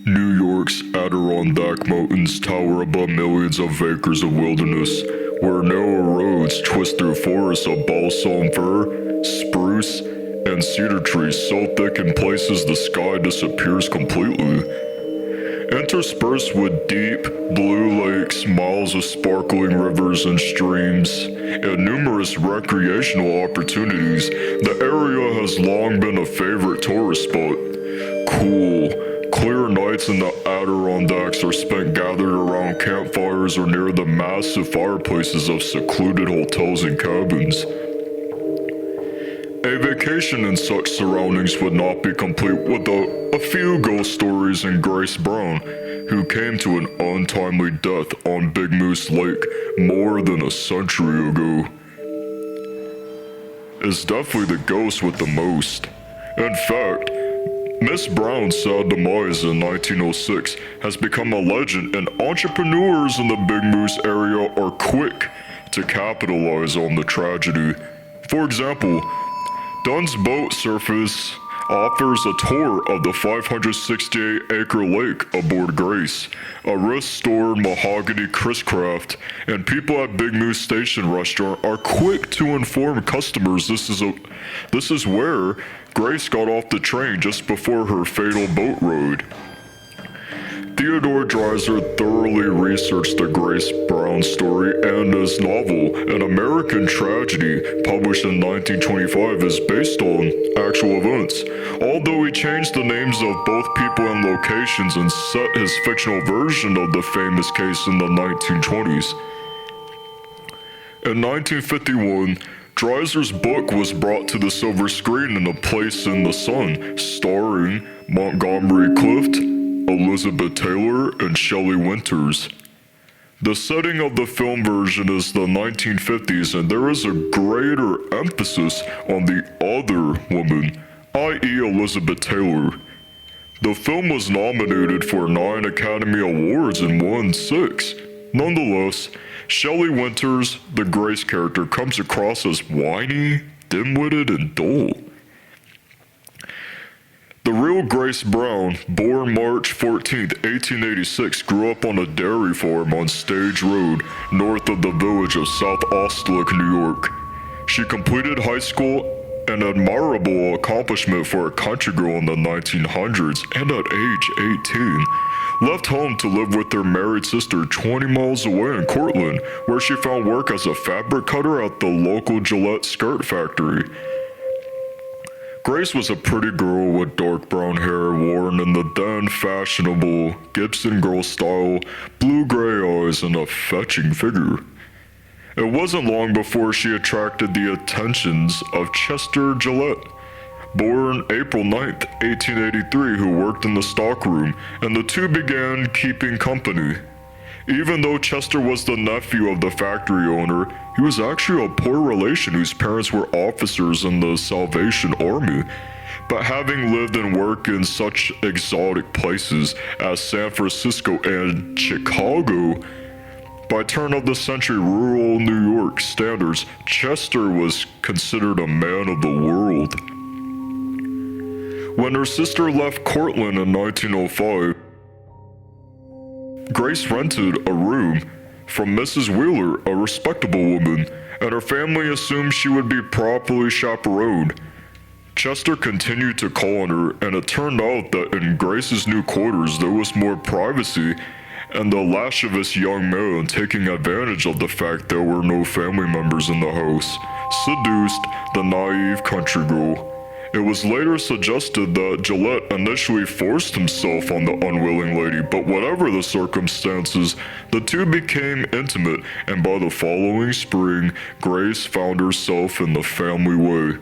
New York's Adirondack Mountains tower above millions of acres of wilderness, where narrow roads twist through forests of balsam fir, spruce, and cedar trees so thick in places the sky disappears completely. Interspersed with deep, blue lakes, miles of sparkling rivers and streams, and numerous recreational opportunities, the area has long been a favorite tourist spot. Cool, clear nights in the Adirondacks are spent gathered around campfires or near the massive fireplaces of secluded hotels and cabins. A vacation in such surroundings would not be complete without a few ghost stories and Grace Brown, who came to an untimely death on Big Moose Lake more than a century ago. Is definitely the ghost with the most. In fact, Miss Brown's sad demise in 1906 has become a legend, and entrepreneurs in the Big Moose area are quick to capitalize on the tragedy. For example, Dunn's Boat Service offers a tour of the 568-acre lake aboard Grace, a restored mahogany Chris Craft, and people at Big Moose Station Restaurant are quick to inform customers this is where Grace got off the train just before her fatal boat ride. Theodore Dreiser thoroughly researched the Grace Brown story, and his novel, An American Tragedy, published in 1925, is based on actual events, although he changed the names of both people and locations and set his fictional version of the famous case in the 1920s. In 1951, Dreiser's book was brought to the silver screen in A Place in the Sun, starring Montgomery Clift, Elizabeth Taylor, and Shelley Winters. The setting of the film version is the 1950s, and there is a greater emphasis on the other woman, i.e. Elizabeth Taylor. The film was nominated for 9 Academy Awards and won 6. Nonetheless, Shelley Winters, the Grace character, comes across as whiny, dim-witted, and dull. The real Grace Brown, born March 14, 1886, grew up on a dairy farm on Stage Road, north of the village of South Ostlick, New York. She completed high school, an admirable accomplishment for a country girl in the 1900s, and at age 18, left home to live with her married sister 20 miles away in Cortland, where she found work as a fabric cutter at the local Gillette skirt factory. Grace was a pretty girl with dark brown hair worn in the then fashionable Gibson girl style, blue-gray eyes, and a fetching figure. It wasn't long before she attracted the attentions of Chester Gillette, born April 9, 1883, who worked in the stockroom, and the two began keeping company. Even though Chester was the nephew of the factory owner, he was actually a poor relation whose parents were officers in the Salvation Army. But having lived and worked in such exotic places as San Francisco and Chicago, by turn of the century rural New York standards, Chester was considered a man of the world. When her sister left Cortland in 1905, Grace rented a room from Mrs. Wheeler, a respectable woman, and her family assumed she would be properly chaperoned. Chester continued to call on her, and it turned out that in Grace's new quarters there was more privacy, and the lascivious young man, taking advantage of the fact there were no family members in the house, seduced the naive country girl. It was later suggested that Gillette initially forced himself on the unwilling lady, but whatever the circumstances, the two became intimate, and by the following spring, Grace found herself in the family way.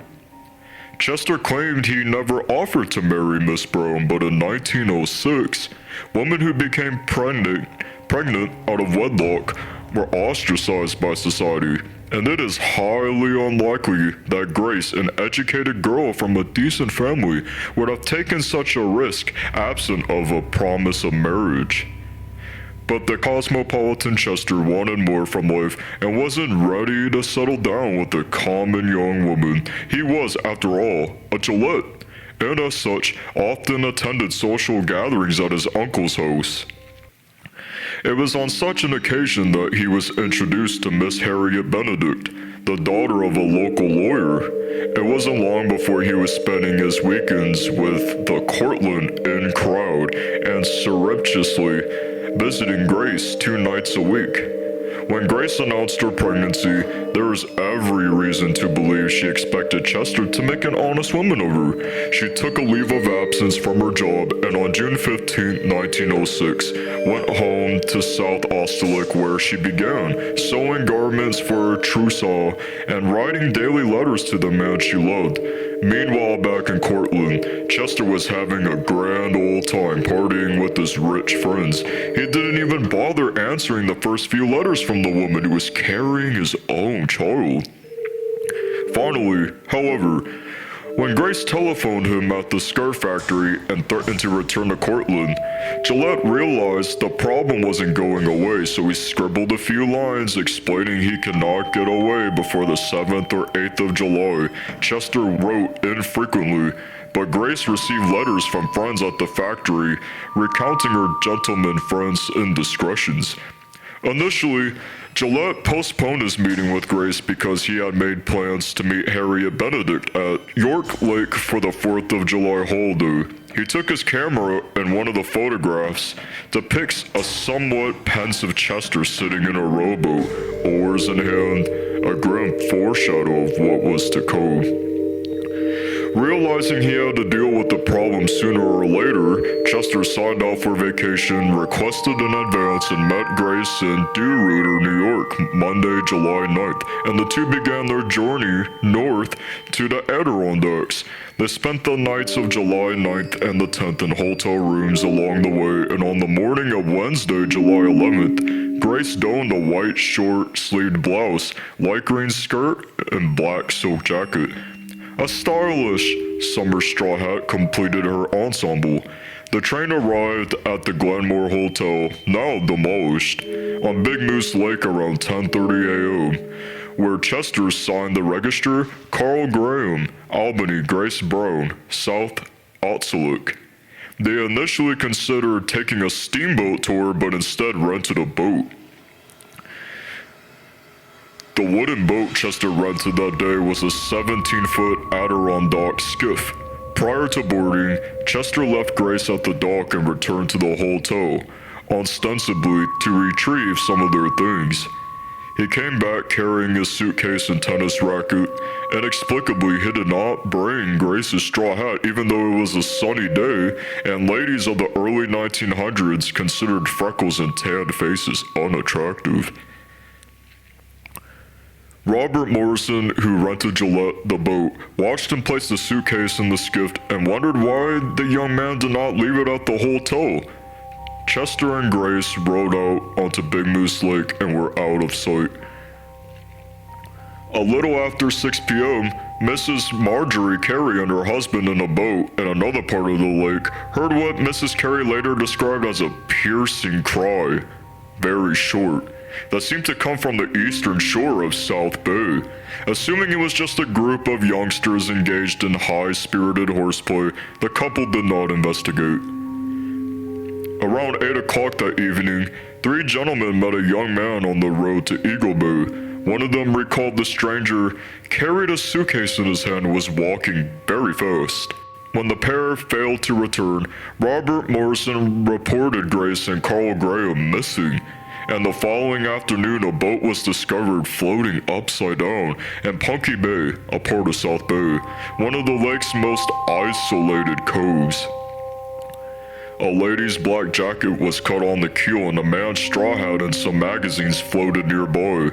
Chester claimed he never offered to marry Miss Brown, but in 1906, women who became pregnant out of wedlock were ostracized by society, and it is highly unlikely that Grace, an educated girl from a decent family, would have taken such a risk absent of a promise of marriage. But the cosmopolitan Chester wanted more from life and wasn't ready to settle down with a common young woman. He was, after all, a Gillette, and as such, often attended social gatherings at his uncle's house. It was on such an occasion that he was introduced to Miss Harriet Benedict, the daughter of a local lawyer. It wasn't long before he was spending his weekends with the Cortlandt Inn crowd and surreptitiously visiting Grace 2 nights a week. When Grace announced her pregnancy, there was every reason to believe she expected Chester to make an honest woman of her. She took a leave of absence from her job and on June 15, 1906, went home to South Osterlick where she began sewing garments for her trousseau and writing daily letters to the man she loved. Meanwhile, back in Cortlandt, Chester was having a grand old time partying with his rich friends. He didn't even bother answering the first few letters from the woman who was carrying his own child. Finally, however, when Grace telephoned him at the scarf factory and threatened to return to Cortlandt, Gillette realized the problem wasn't going away, so he scribbled a few lines explaining he could not get away before the 7th or 8th of July. Chester wrote infrequently, but Grace received letters from friends at the factory recounting her gentleman friend's indiscretions. Initially, Gillette postponed his meeting with Grace because he had made plans to meet Harriet Benedict at York Lake for the 4th of July holiday. He took his camera and one of the photographs depicts a somewhat pensive Chester sitting in a rowboat, oars in hand, a grim foreshadow of what was to come. Realizing he had to deal with the problem sooner or later, Chester signed off for vacation, requested an advance, and met Grace in Deer Rooter, New York, Monday, July 9th, and the two began their journey north to the Adirondacks. They spent the nights of July 9th and the 10th in hotel rooms along the way, and on the morning of Wednesday, July 11th, Grace donned a white short-sleeved blouse, light green skirt, and black silk jacket. A stylish summer straw hat completed her ensemble. The train arrived at the Glenmore Hotel, now demolished, on Big Moose Lake around 10:30 a.m., where Chester signed the register, Carl Graham, Albany, Grace Brown, South Otselic. They initially considered taking a steamboat tour, but instead rented a boat. The wooden boat Chester rented that day was a 17-foot Adirondack skiff. Prior to boarding, Chester left Grace at the dock and returned to the hotel, ostensibly to retrieve some of their things. He came back carrying his suitcase and tennis racket. Inexplicably, he did not bring Grace's straw hat even though it was a sunny day, and ladies of the early 1900s considered freckles and tanned faces unattractive. Robert Morrison, who rented Gillette the boat, watched him place the suitcase in the skiff and wondered why the young man did not leave it at the hotel. Chester and Grace rowed out onto Big Moose Lake and were out of sight. A little after 6 p.m., Mrs. Marjorie Carey and her husband in a boat in another part of the lake heard what Mrs. Carey later described as a piercing cry, very short, that seemed to come from the eastern shore of South Bay. Assuming it was just a group of youngsters engaged in high-spirited horseplay, the couple did not investigate. Around 8 o'clock that evening, 3 gentlemen met a young man on the road to Eagle Bay. One of them recalled the stranger carried a suitcase in his hand and was walking very fast. When the pair failed to return, Robert Morrison reported Grace and Carl Graham missing, and the following afternoon a boat was discovered floating upside down in Punky Bay, a part of South Bay, one of the lake's most isolated coves. A lady's black jacket was cut on the keel and a man's straw hat and some magazines floated nearby.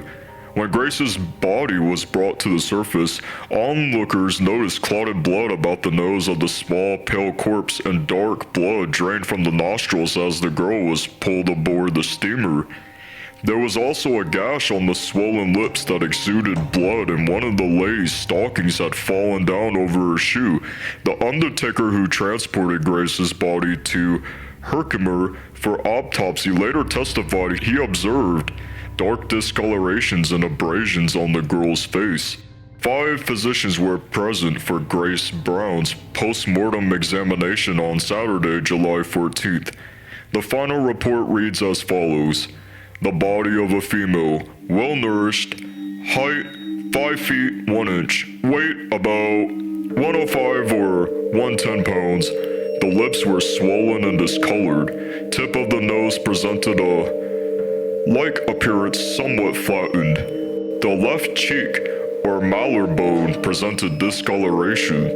When Grace's body was brought to the surface, onlookers noticed clotted blood about the nose of the small, pale corpse and dark blood drained from the nostrils as the girl was pulled aboard the steamer. There was also a gash on the swollen lips that exuded blood, and one of the lady's stockings had fallen down over her shoe. The undertaker who transported Grace's body to Herkimer for autopsy later testified he observed dark discolorations and abrasions on the girl's face. 5 physicians were present for Grace Brown's post-mortem examination on Saturday, July 14th. The final report reads as follows. The body of a female, well-nourished, height 5 feet 1 inch, weight about 105 or 110 pounds. The lips were swollen and discolored. Tip of the nose presented a like appearance, somewhat flattened. The left cheek or malar bone presented discoloration.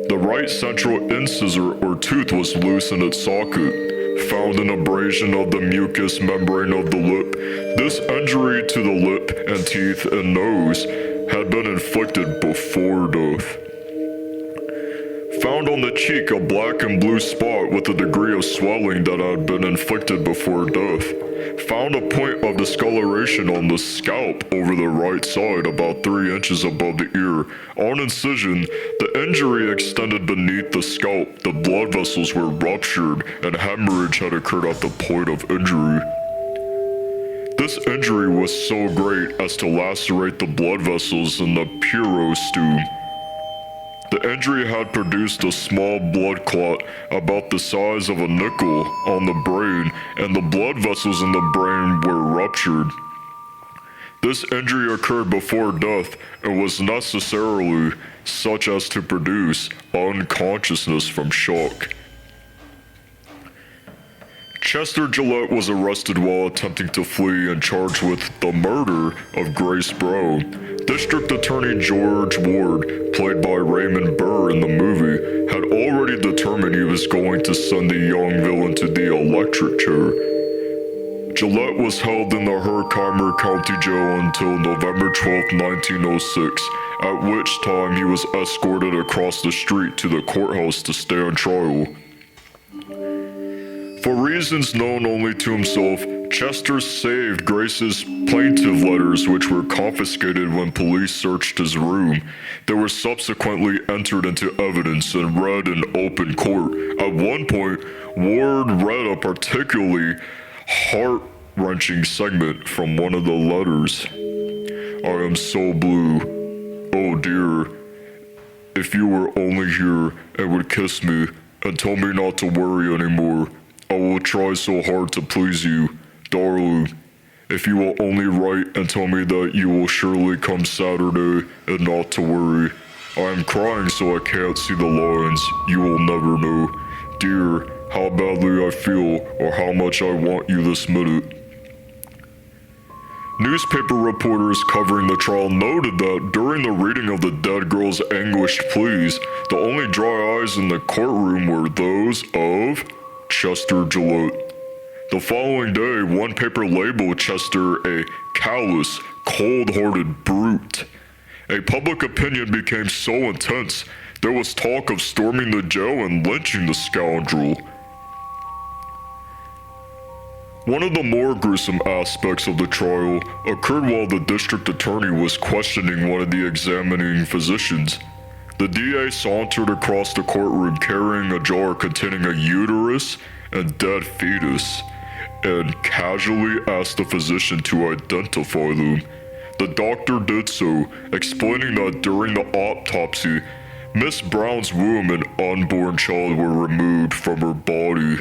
The right central incisor or tooth was loose in its socket. Found an abrasion of the mucous membrane of the lip. This injury to the lip and teeth and nose had been inflicted before death. Found on the cheek a black and blue spot with a degree of swelling that had been inflicted before death. Found a point of discoloration on the scalp over the right side about 3 inches above the ear. On incision, the injury extended beneath the scalp. The blood vessels were ruptured and hemorrhage had occurred at the point of injury. This injury was so great as to lacerate the blood vessels in the periosteum. The injury had produced a small blood clot about the size of a nickel on the brain, and the blood vessels in the brain were ruptured. This injury occurred before death and was necessarily such as to produce unconsciousness from shock. Chester Gillette was arrested while attempting to flee and charged with the murder of Grace Brown. District Attorney George Ward, played by Raymond Burr in the movie, had already determined he was going to send the young villain to the electric chair. Gillette was held in the Herkimer County Jail until November 12, 1906, at which time he was escorted across the street to the courthouse to stand trial. For reasons known only to himself, Chester saved Grace's plaintive letters, which were confiscated when police searched his room. They were subsequently entered into evidence and read in open court. At one point, Ward read a particularly heart-wrenching segment from one of the letters. I am so blue. Oh dear. If you were only here and would kiss me and tell me not to worry anymore, I will try so hard to please you, darling. If you will only write and tell me that you will surely come Saturday and not to worry. I am crying so I can't see the lines. You will never know. Dear, how badly I feel or how much I want you this minute. Newspaper reporters covering the trial noted that during the reading of the dead girl's anguished pleas, the only dry eyes in the courtroom were those of Chester Gillette. The following day, one paper labeled Chester a callous, cold-hearted brute. A public opinion became so intense, there was talk of storming the jail and lynching the scoundrel. One of the more gruesome aspects of the trial occurred while the district attorney was questioning one of the examining physicians. The DA sauntered across the courtroom carrying a jar containing a uterus and dead fetus, and casually asked the physician to identify them. The doctor did so, explaining that during the autopsy, Miss Brown's womb and unborn child were removed from her body.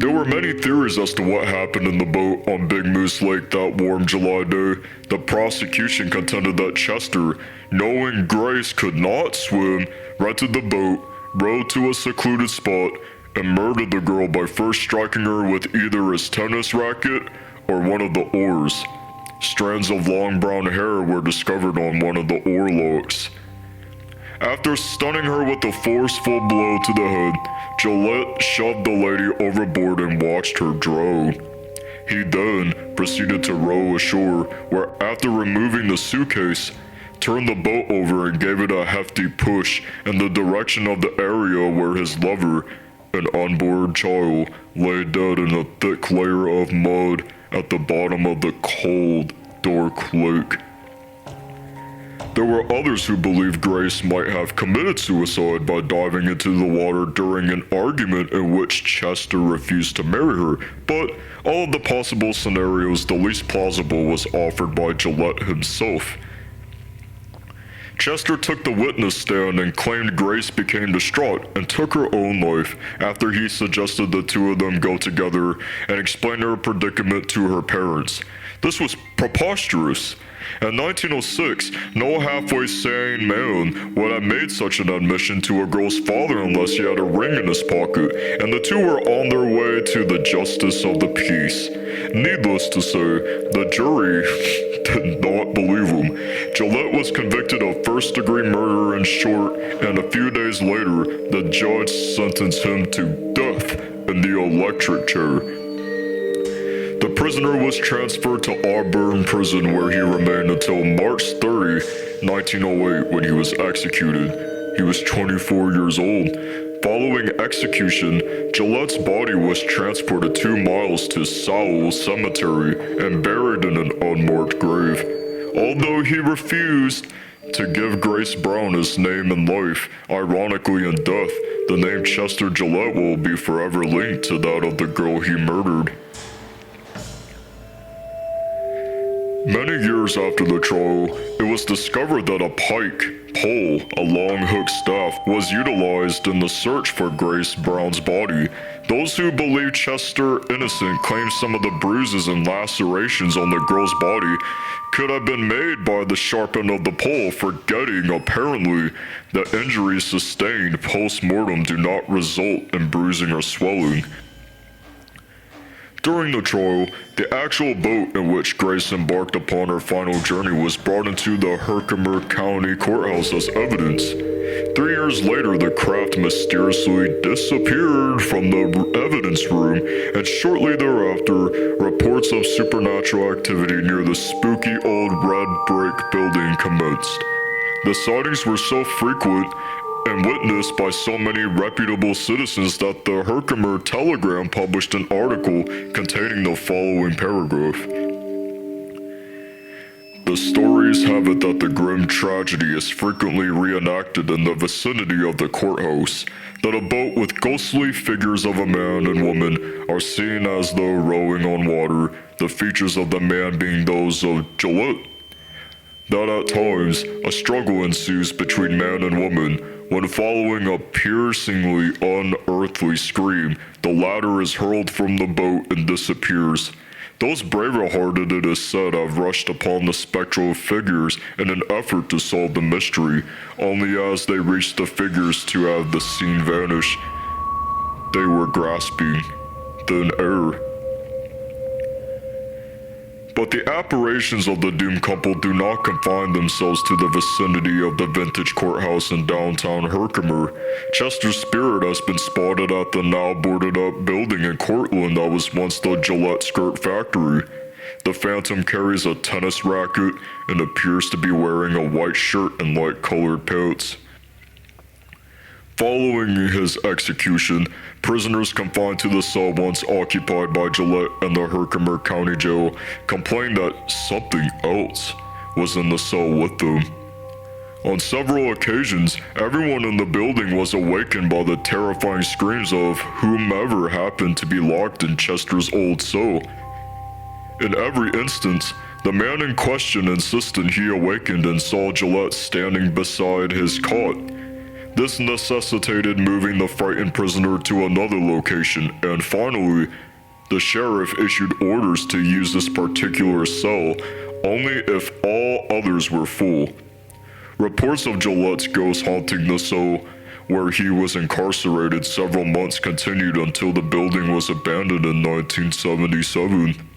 There were many theories as to what happened in the boat on Big Moose Lake that warm July day. The prosecution contended that Chester, knowing Grace could not swim, rented the boat, rowed to a secluded spot, and murdered the girl by first striking her with either his tennis racket or one of the oars. Strands of long brown hair were discovered on one of the oarlocks. After stunning her with a forceful blow to the head, Gillette shoved the lady overboard and watched her drown. He then proceeded to row ashore, where after removing the suitcase, turned the boat over and gave it a hefty push in the direction of the area where his lover, an unborn child, lay dead in a thick layer of mud at the bottom of the cold, dark lake. There were others who believed Grace might have committed suicide by diving into the water during an argument in which Chester refused to marry her, but all of the possible scenarios, the least plausible was offered by Gillette himself. Chester took the witness stand and claimed Grace became distraught and took her own life after he suggested the two of them go together and explain her predicament to her parents. This was preposterous. In 1906, no halfway sane man would have made such an admission to a girl's father unless he had a ring in his pocket, and the two were on their way to the justice of the peace. Needless to say, the jury did not believe him. Gillette was convicted of first-degree murder in short, and a few days later, the judge sentenced him to death in the electric chair. The prisoner was transferred to Auburn Prison, where he remained until March 30, 1908, when he was executed. He was 24 years old. Following execution, Gillette's body was transported 2 miles to Sowell Cemetery and buried in an unmarked grave. Although he refused to give Grace Brown his name in life, ironically in death, the name Chester Gillette will be forever linked to that of the girl he murdered. Many years after the trial, it was discovered that a pike, pole, a long hook staff, was utilized in the search for Grace Brown's body. Those who believed Chester innocent claimed some of the bruises and lacerations on the girl's body could have been made by the sharp end of the pole, forgetting, apparently, that injuries sustained post-mortem do not result in bruising or swelling. During the trial, the actual boat in which Grace embarked upon her final journey was brought into the Herkimer County Courthouse as evidence. 3 years later, the craft mysteriously disappeared from the evidence room, and shortly thereafter, reports of supernatural activity near the spooky old red brick building commenced. The sightings were so frequent and witnessed by so many reputable citizens that the Herkimer Telegram published an article containing the following paragraph. The stories have it that the grim tragedy is frequently reenacted in the vicinity of the courthouse, that a boat with ghostly figures of a man and woman are seen as though rowing on water, the features of the man being those of Gillette. That at times, a struggle ensues between man and woman. When following a piercingly unearthly scream, the latter is hurled from the boat and disappears. Those braver-hearted, it is said, have rushed upon the spectral figures in an effort to solve the mystery, only as they reach the figures to have the scene vanish, they were grasping the air. But the apparitions of the doomed couple do not confine themselves to the vicinity of the vintage courthouse in downtown Herkimer. Chester's spirit has been spotted at the now boarded-up building in Cortland that was once the Gillette skirt factory. The phantom carries a tennis racket and appears to be wearing a white shirt and light-colored pants. Following his execution, prisoners confined to the cell once occupied by Gillette and the Herkimer County Jail complained that something else was in the cell with them. On several occasions, everyone in the building was awakened by the terrifying screams of whomever happened to be locked in Chester's old cell. In every instance, the man in question insisted he awakened and saw Gillette standing beside his cot. This necessitated moving the frightened prisoner to another location, and finally, the sheriff issued orders to use this particular cell only if all others were full. Reports of Gillette's ghost haunting the cell where he was incarcerated several months continued until the building was abandoned in 1977.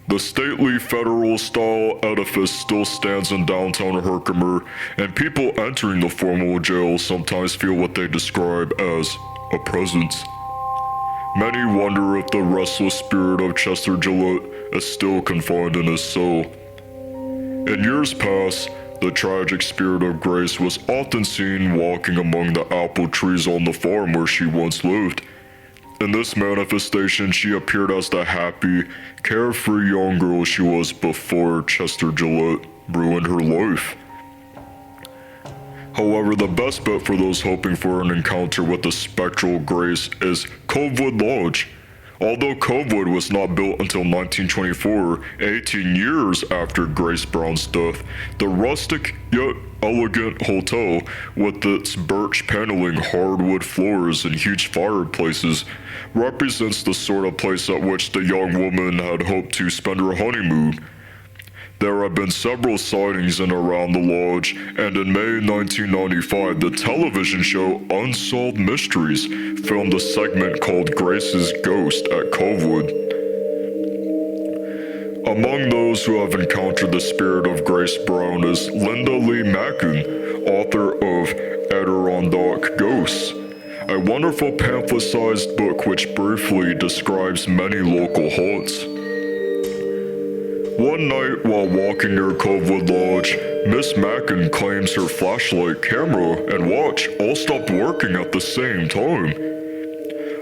The stately federal-style edifice still stands in downtown Herkimer, and people entering the formal jail sometimes feel what they describe as a presence. Many wonder if the restless spirit of Chester Gillette is still confined in his cell. In years past, the tragic spirit of Grace was often seen walking among the apple trees on the farm where she once lived. In this manifestation, she appeared as the happy, carefree young girl she was before Chester Gillette ruined her life. However, the best bet for those hoping for an encounter with the spectral Grace is Covewood Lodge. Although Covewood was not built until 1924, 18 years after Grace Brown's death, the rustic yet elegant hotel, with its birch paneling, hardwood floors, and huge fireplaces, represents the sort of place at which the young woman had hoped to spend her honeymoon. There have been several sightings in and around the lodge, and in May 1995, the television show Unsolved Mysteries filmed a segment called Grace's Ghost at Covewood. Among those who have encountered the spirit of Grace Brown is Linda Lee Mackin, author of Adirondack Ghosts, a wonderful pamphlet-sized book which briefly describes many local haunts. One night while walking near Covewood Lodge, Miss Mackin claims her flashlight, camera, and watch all stopped working at the same time.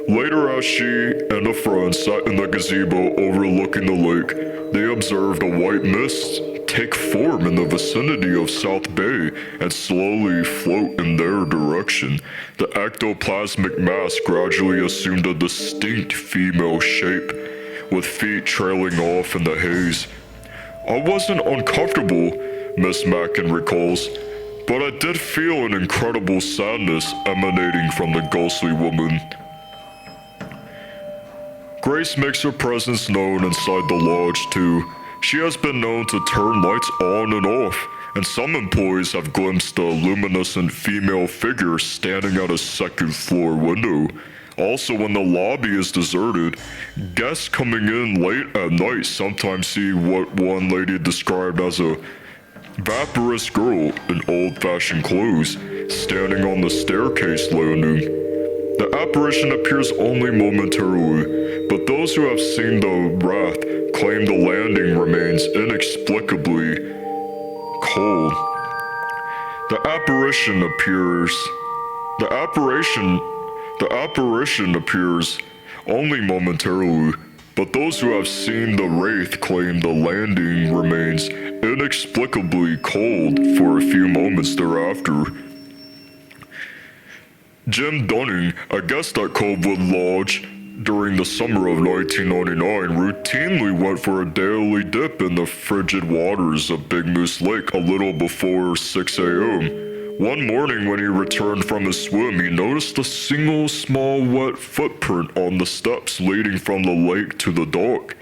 Later, as she and a friend sat in the gazebo overlooking the lake, they observed a white mist take form in the vicinity of South Bay and slowly float in their direction. The ectoplasmic mass gradually assumed a distinct female shape, with feet trailing off in the haze. I wasn't uncomfortable, Miss Mackin recalls, but I did feel an incredible sadness emanating from the ghostly woman. Grace makes her presence known inside the lodge, too. She has been known to turn lights on and off, and some employees have glimpsed a luminescent female figure standing at a second-floor window. Also, when the lobby is deserted, guests coming in late at night sometimes see what one lady described as a vaporous girl in old-fashioned clothes standing on the staircase landing. The apparition appears only momentarily, but those who have seen the wraith claim the landing remains inexplicably cold. The apparition appears only momentarily, but those who have seen the wraith claim the landing remains inexplicably cold for a few moments thereafter. Jim Dunning, a guest at Covewood Lodge during the summer of 1999, routinely went for a daily dip in the frigid waters of Big Moose Lake a little before 6 a.m. One morning when he returned from his swim, he noticed a single small wet footprint on the steps leading from the lake to the dock.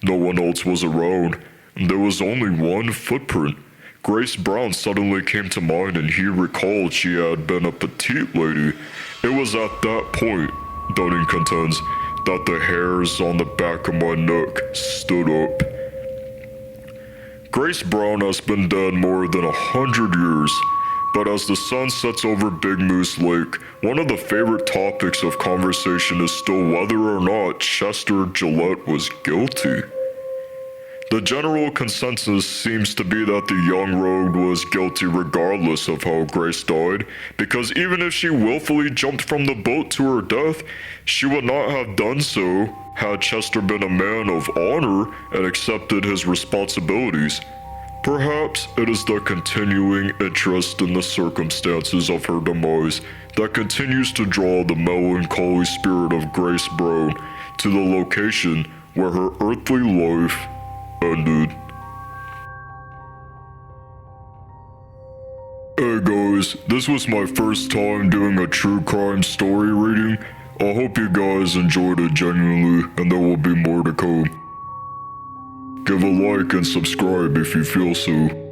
No one else was around, and there was only one footprint. Grace Brown suddenly came to mind, and he recalled she had been a petite lady. It was at that point, Dunning contends, that the hairs on the back of my neck stood up. Grace Brown has been dead more than 100 years. But as the sun sets over Big Moose Lake, one of the favorite topics of conversation is still whether or not Chester Gillette was guilty. The general consensus seems to be that the young rogue was guilty regardless of how Grace died, because even if she willfully jumped from the boat to her death, she would not have done so had Chester been a man of honor and accepted his responsibilities. Perhaps it is the continuing interest in the circumstances of her demise that continues to draw the melancholy spirit of Grace Brown to the location where her earthly life ended. Hey guys, this was my first time doing a true crime story reading. I hope you guys enjoyed it genuinely, and there will be more to come. Give a like and subscribe if you feel so.